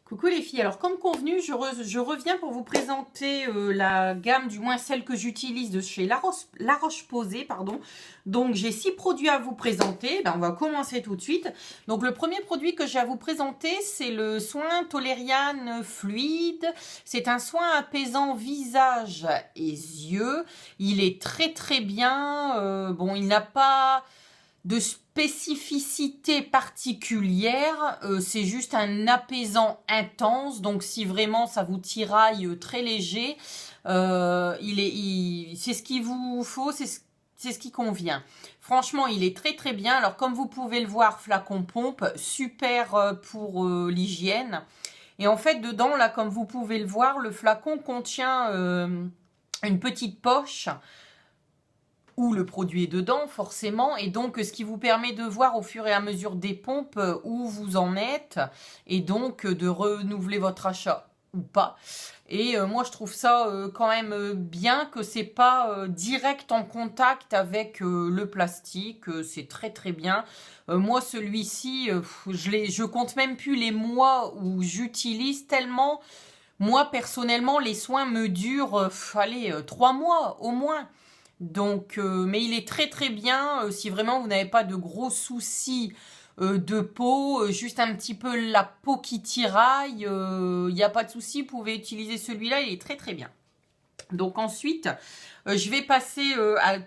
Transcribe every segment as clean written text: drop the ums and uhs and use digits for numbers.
Coucou les filles, alors comme convenu, je reviens pour vous présenter la gamme, du moins celle que j'utilise de chez La Roche-Posay, pardon. Donc j'ai 6 produits à vous présenter, on va commencer tout de suite. Donc le premier produit que j'ai à vous présenter, c'est le soin Toleriane Fluide. C'est un soin apaisant visage et yeux. Il est très bien, bon il n'a pas de spécificité particulière, c'est juste un apaisant intense, donc si vraiment ça vous tiraille très léger, c'est ce qu'il vous faut, c'est ce qui convient. Franchement, il est très bien. Alors comme vous pouvez le voir, flacon pompe, super pour l'hygiène. Et en fait, dedans, là, comme vous pouvez le voir, le flacon contient une petite poche où le produit est dedans, forcément, et donc ce qui vous permet de voir au fur et à mesure des pompes où vous en êtes, et donc de renouveler votre achat ou pas. Et moi, je trouve ça quand même bien que c'est pas direct en contact avec le plastique. C'est très bien. Moi, celui-ci, je compte même plus les mois où j'utilise tellement. Moi, personnellement, les soins me durent, allez, 3 mois au moins. Donc, mais il est très bien si vraiment vous n'avez pas de gros soucis de peau, juste un petit peu la peau qui tiraille, il n'y a pas de souci, vous pouvez utiliser celui-là, il est très bien. Donc ensuite, je vais passer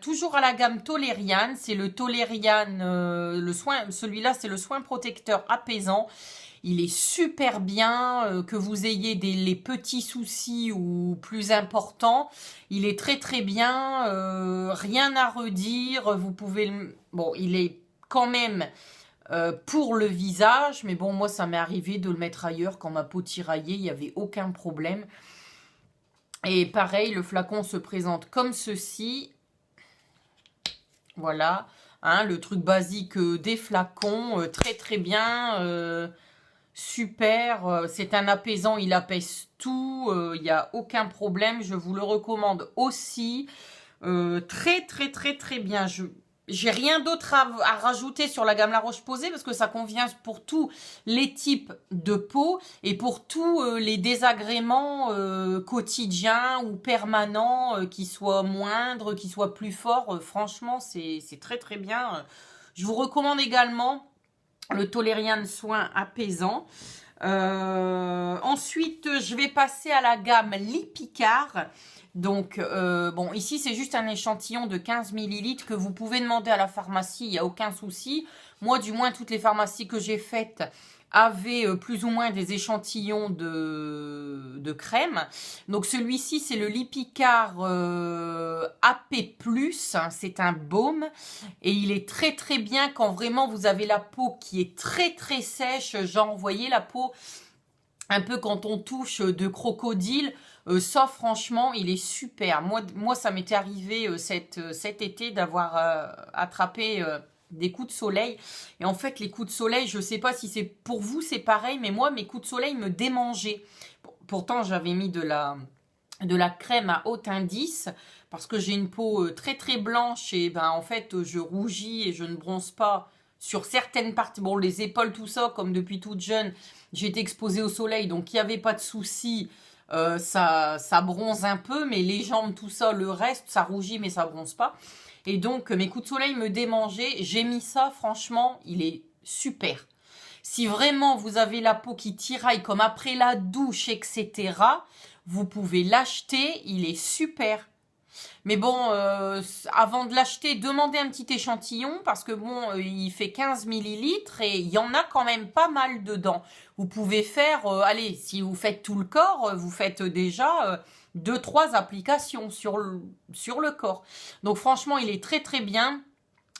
toujours à la gamme Toleriane, c'est le Toleriane, le soin, celui-là c'est le soin protecteur apaisant. Il est super bien, que vous ayez les petits soucis ou plus importants. Il est très bien, rien à redire. Vous pouvez bon, il est quand même pour le visage, mais bon, moi ça m'est arrivé de le mettre ailleurs quand ma peau tiraillait, il n'y avait aucun problème. Et pareil, le flacon se présente comme ceci. Voilà, hein, le truc basique des flacons, très bien. Super, c'est un apaisant, il apaise tout, il n'y a aucun problème, je vous le recommande aussi. Très bien. J'ai rien d'autre à rajouter sur la gamme La Roche-Posay parce que ça convient pour tous les types de peau et pour tous les désagréments quotidiens ou permanents, qui soient moindres, qui soient plus forts. Franchement, c'est très bien. Je vous recommande également le Toleriane soin apaisant. Ensuite, je vais passer à la gamme Lipicard. Donc, bon, ici, c'est juste un échantillon de 15 millilitres que vous pouvez demander à la pharmacie, il n'y a aucun souci. Moi, du moins, toutes les pharmacies que j'ai faites avaient plus ou moins des échantillons de crème. Donc, celui-ci, c'est le Lipicard AP+, hein, c'est un baume. Et il est très bien quand vraiment vous avez la peau qui est très sèche. Genre, vous voyez la peau un peu quand on touche de crocodile. Ça, franchement, il est super. Moi ça m'était arrivé cet été d'avoir attrapé des coups de soleil. Et en fait, les coups de soleil, je sais pas si c'est pour vous, c'est pareil, mais moi, mes coups de soleil me démangeaient. Pourtant, j'avais mis de la crème à haut indice parce que j'ai une peau très blanche et en fait, je rougis et je ne bronze pas sur certaines parties. Bon, les épaules, tout ça, comme depuis toute jeune, j'ai été exposée au soleil, donc il n'y avait pas de souci. Ça bronze un peu, mais les jambes, tout ça, le reste, ça rougit, mais ça bronze pas. Et donc, mes coups de soleil me démangeaient. J'ai mis ça, franchement, il est super. Si vraiment vous avez la peau qui tiraille comme après la douche, etc., vous pouvez l'acheter, il est super. Mais bon, avant de l'acheter, demandez un petit échantillon parce que bon, il fait 15 millilitres et il y en a quand même pas mal dedans. Vous pouvez faire, allez, si vous faites tout le corps, vous faites déjà 2-3 applications sur le corps. Donc franchement, il est très bien.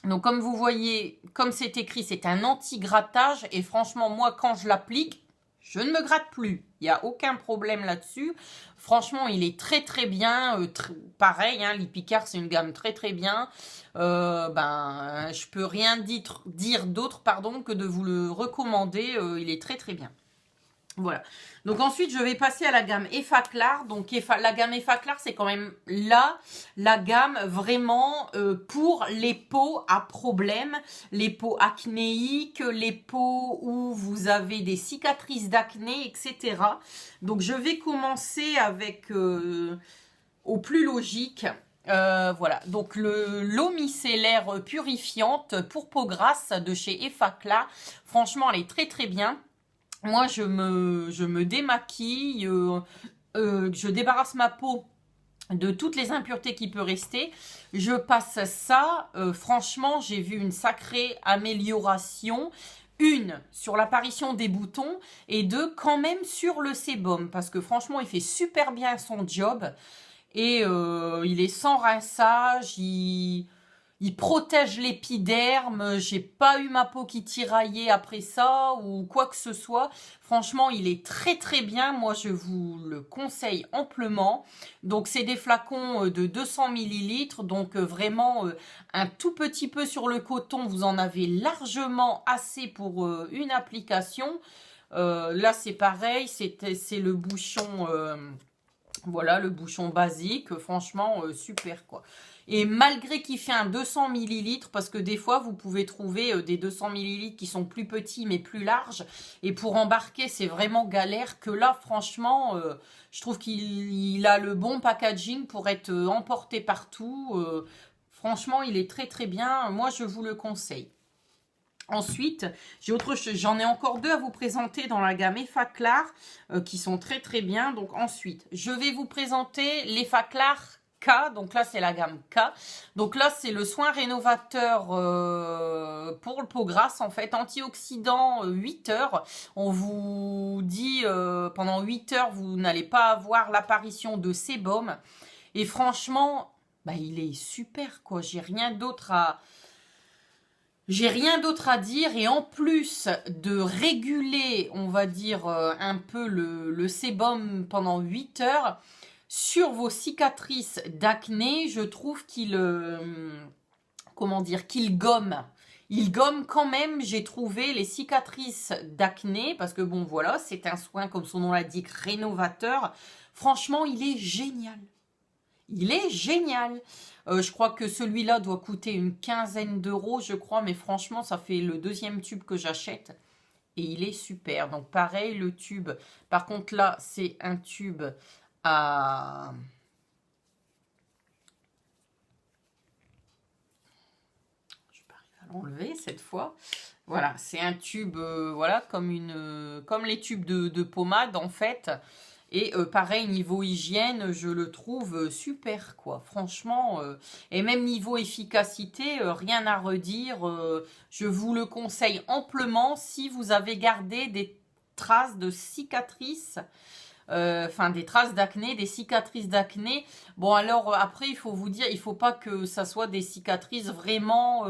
Donc comme vous voyez, comme c'est écrit, c'est un anti-grattage et franchement, moi, quand je l'applique, je ne me gratte plus. Il n'y a aucun problème là-dessus. Franchement, il est très bien. Pareil, hein, Lipicard, c'est une gamme très bien. Je peux rien dire d'autre, pardon, que de vous le recommander. Il est très bien. Voilà. Donc ensuite, je vais passer à la gamme Effaclar. Donc la gamme Effaclar, c'est quand même là la gamme vraiment pour les peaux à problème, les peaux acnéiques, les peaux où vous avez des cicatrices d'acné, etc. Donc je vais commencer avec au plus logique. Voilà, donc l'eau micellaire purifiante pour peau grasse de chez Effaclar. Franchement, elle est très très bien. Moi, je me démaquille, je débarrasse ma peau de toutes les impuretés qui peuvent rester. Je passe ça. Franchement, j'ai vu une sacrée amélioration. Une, sur l'apparition des boutons. Et deux, quand même sur le sébum. Parce que franchement, il fait super bien son job. Et il est sans rinçage. Il protège l'épiderme, j'ai pas eu ma peau qui tiraillait après ça ou quoi que ce soit. Franchement, il est très très bien. Moi, je vous le conseille amplement. Donc, c'est des flacons de 200 millilitres. Donc, vraiment, un tout petit peu sur le coton. Vous en avez largement assez pour une application. Là, c'est pareil. C'est le bouchon... voilà, le bouchon basique, franchement, super, quoi. Et malgré qu'il fait un 200 millilitres, parce que des fois, vous pouvez trouver des 200 millilitres qui sont plus petits, mais plus larges. Et pour embarquer, c'est vraiment galère. Que là, franchement, je trouve qu'il a le bon packaging pour être emporté partout. Franchement, il est très, très bien. Moi, je vous le conseille. Ensuite, j'en ai encore deux à vous présenter dans la gamme Effaclar qui sont très très bien. Donc ensuite, je vais vous présenter l'Effaclar K. Donc là, c'est la gamme K. Donc là, c'est le soin rénovateur pour le peau grasse en fait. Antioxydant 8 heures. On vous dit pendant 8 heures, vous n'allez pas avoir l'apparition de sébum. Et franchement, bah, il est super quoi. J'ai rien d'autre à dire et en plus de réguler, on va dire, un peu le sébum pendant 8 heures, sur vos cicatrices d'acné, je trouve qu'il, comment dire, qu'il gomme. Il gomme quand même, j'ai trouvé, les cicatrices d'acné, parce que bon, voilà, c'est un soin, comme son nom l'indique, rénovateur. Franchement, il est génial. Il est génial. Je crois que celui-là doit coûter une quinzaine d'euros, je crois. Mais franchement, ça fait le deuxième tube que j'achète. Et il est super. Donc pareil, le tube. Par contre, là, c'est un tube à... Je vais pas arriver à l'enlever cette fois. Voilà, c'est un tube, voilà, comme les tubes de pommade, en fait. Et pareil, niveau hygiène, je le trouve super, quoi. Franchement, et même niveau efficacité, rien à redire. Je vous le conseille amplement si vous avez gardé des traces de cicatrices, enfin des traces d'acné, des cicatrices d'acné. Bon, alors après, il faut vous dire, il faut pas que ça soit des cicatrices vraiment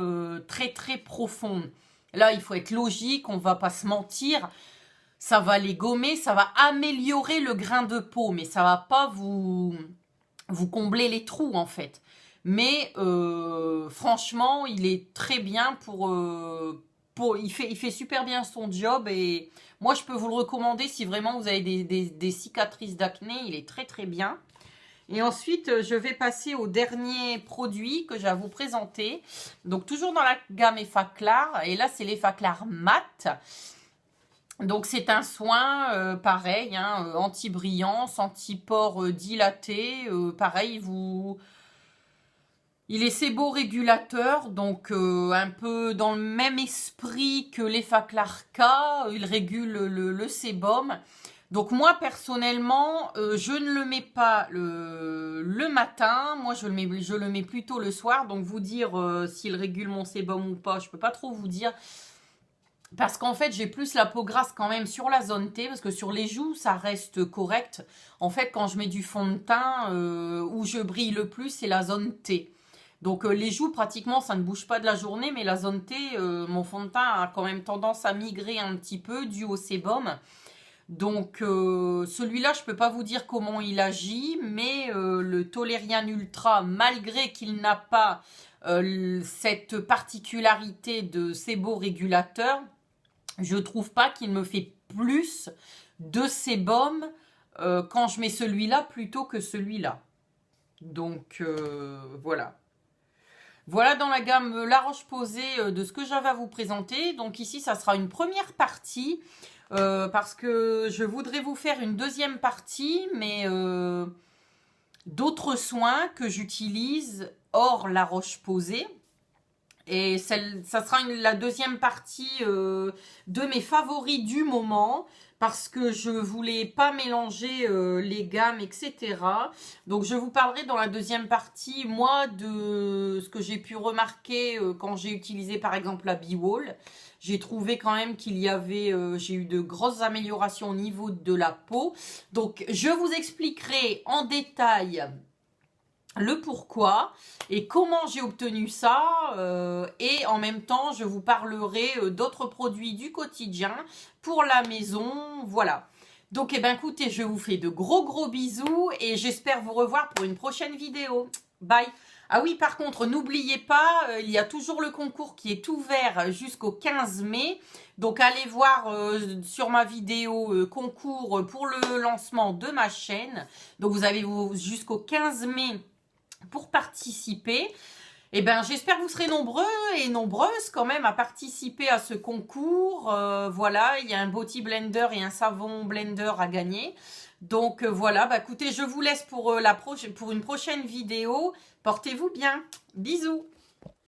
très, très profondes. Là, il faut être logique, on va pas se mentir. Ça va les gommer, ça va améliorer le grain de peau, mais ça va pas vous combler les trous en fait. Mais franchement, il est très bien il fait super bien son job et moi je peux vous le recommander si vraiment vous avez des cicatrices d'acné, il est très très bien. Et ensuite, je vais passer au dernier produit que j'ai à vous présenter. Donc toujours dans la gamme Effaclar, et là c'est l'Effaclar Mat. Donc c'est un soin pareil, hein, anti-brillance, anti-pores dilaté, pareil, il est séborégulateur, donc un peu dans le même esprit que l'Effaclar K, il régule le sébum. Donc moi personnellement, je ne le mets pas le matin, moi je le mets plutôt le soir, donc vous dire s'il régule mon sébum ou pas, je peux pas trop vous dire. Parce qu'en fait, j'ai plus la peau grasse quand même sur la zone T, parce que sur les joues, ça reste correct. En fait, quand je mets du fond de teint, où je brille le plus, c'est la zone T. Donc les joues, pratiquement, ça ne bouge pas de la journée, mais la zone T, mon fond de teint a quand même tendance à migrer un petit peu, dû au sébum. Donc celui-là, je ne peux pas vous dire comment il agit, mais le Toleriane Ultra, malgré qu'il n'a pas cette particularité de séborégulateur, je trouve pas qu'il me fait plus de sébum quand je mets celui-là plutôt que celui-là. Donc, voilà. Voilà dans la gamme La Roche-Posay de ce que j'avais à vous présenter. Donc ici, ça sera une première partie parce que je voudrais vous faire une deuxième partie, mais d'autres soins que j'utilise hors La Roche-Posay. Et ça sera la deuxième partie de mes favoris du moment parce que je voulais pas mélanger les gammes, etc. Donc, je vous parlerai dans la deuxième partie, moi, de ce que j'ai pu remarquer quand j'ai utilisé, par exemple, la B-Wall. J'ai trouvé quand même qu'il y avait, j'ai eu de grosses améliorations au niveau de la peau. Donc, je vous expliquerai en détail le pourquoi et comment j'ai obtenu ça et en même temps je vous parlerai d'autres produits du quotidien pour la maison, voilà. Donc eh ben écoutez, je vous fais de gros bisous et j'espère vous revoir pour une prochaine vidéo. Bye. Ah oui, par contre, n'oubliez pas, il y a toujours le concours qui est ouvert jusqu'au 15 mai. Donc allez voir sur ma vidéo concours pour le lancement de ma chaîne. Donc vous avez jusqu'au 15 mai pour participer. Eh ben, j'espère que vous serez nombreux et nombreuses quand même à participer à ce concours. Voilà, il y a un Beauty Blender et un savon blender à gagner. Donc voilà, bah écoutez, je vous laisse pour une prochaine vidéo. Portez-vous bien. Bisous.